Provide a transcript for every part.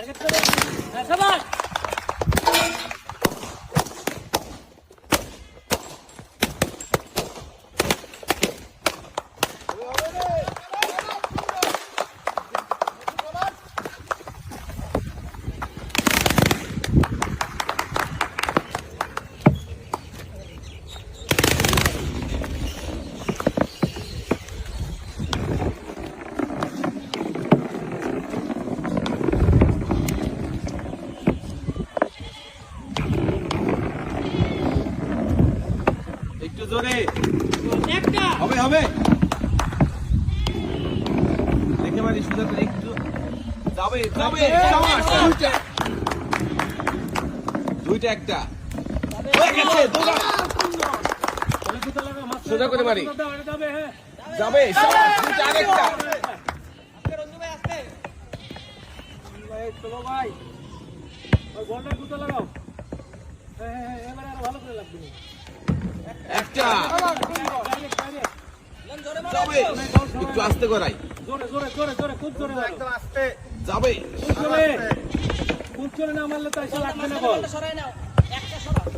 Target করে শাবাশ জোরে একটা হবে হবে দেখে মারি সুন্দর করে একটু যাবে যাবে শাবাশ দুইটা একটা হয়ে গেছে দুটো সোজা করে মারি যাবে হ্যাঁ যাবে শাবাশ দুইটা আরেকটা আজকে রঞ্জু ভাই আজকে ভাই চলো ভাই ওই বলটা গুতা লাগাও হ্যাঁ হ্যাঁ এবারে আরো ভালো করে লাগবে একটা যাবে একটু আস্তে করাই জোরে জোরে জোরে জোরে খুব জোরে একদম আস্তে যাবে খুব জোরে না মারলে তো এসে লাগবে না বল সরাই নাও একটা সরাও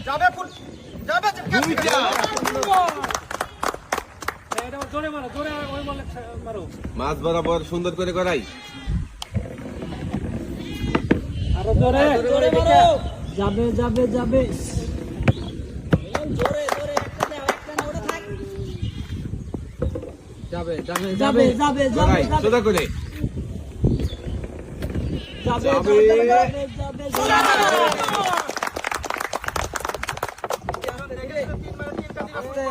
যাবে যাবে দুইটা এটা জোরে মারো জোরে ওই বলে মারো মাছ বরাবর সুন্দর করে করাই আরো জোরে জোরে মারো যাবে যাবে যাবে জোরে জোরে একটা দাও একটা না ওটা থাক যাবে যাবে যাবে যাবে যাবে করাই সোজা করে যাবে যাবে। যাবে যাবে আস্তে